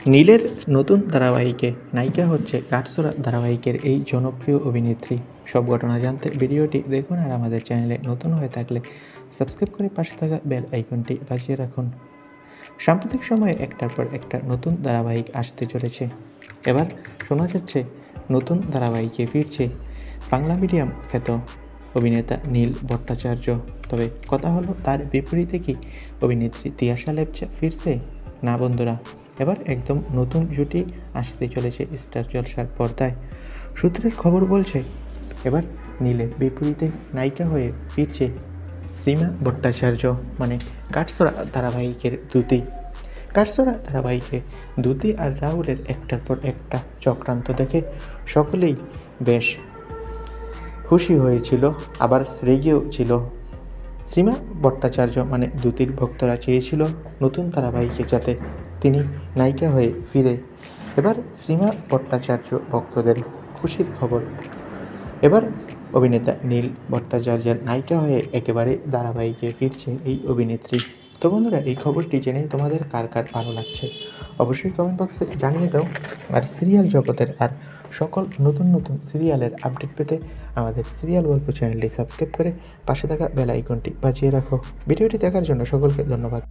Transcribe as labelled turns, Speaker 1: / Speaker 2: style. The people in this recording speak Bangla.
Speaker 1: নীলের নতুন ধারাবাহিকে নায়িকা হচ্ছে কাঠছড়া ধারাবাহিকের এই জনপ্রিয় অভিনেত্রী। সব ঘটনা জানতে ভিডিওটি দেখুন, আর আমাদের চ্যানেলে নতুন হয়ে থাকলে সাবস্ক্রাইব করে পাশে থাকা বেল আইকনটি বাজিয়ে রাখুন। সাম্প্রতিক সময়ে একটার পর একটা নতুন ধারাবাহিক আসতে চলেছে। এবার শোনা যাচ্ছে নতুন ধারাবাহিকে ফিরছে বাংলা মিডিয়াম খ্যাত অভিনেতা নীল ভট্টাচার্য। তবে কথা হলো, তার বিপরীতে কি অভিনেত্রী তিয়াশা লেপচা ফিরছে? না বন্ধুরা, এবার একদম নতুন জুটি আসতে চলেছে স্টার জলসার পর্দায়। সূত্রের খবর বলছে, এবার নীলের বিপরীতে নায়িকা হয়ে ফিরছে শ্রীমা ভট্টাচার্য, মানে কাঠছড়া ধারাবাহিকের দ্যুতি। কাঠছড়া ধারাবাহিকে দ্যুতি আর রাহুলের একটার পর একটা চক্রান্ত দেখে সকলেই বেশ খুশি হয়েছিল, আবার রেগেও ছিল। শ্রীমা ভট্টাচার্য মানে দ্যুতির ভক্তরা চেয়েছিল নতুন ধারাবাহিকে যাতে তিনি নায়িকা হয়ে ফিরে। এবার শ্রীমা ভট্টাচার্য ভক্তদের খুশির খবর, এবার অভিনেতা নীল ভট্টাচার্যের নায়িকা হয়ে একেবারে ধারাবাহিকে ফিরছে এই অভিনেত্রী। তো বন্ধুরা, এই খবরটি জেনে তোমাদের কার কার ভালো লাগছে অবশ্যই কমেন্ট বক্সে জানিয়ে দাও। আর সিরিয়াল জগতের আর সকল নতুন নতুন সিরিয়ালের আপডেট পেতে আমাদের সিরিয়াল গল্প চ্যানেলটি সাবস্ক্রাইব করে পাশে থাকা বেল আইকনটি বাজিয়ে রাখো। ভিডিওটি দেখার জন্য সকলকে ধন্যবাদ।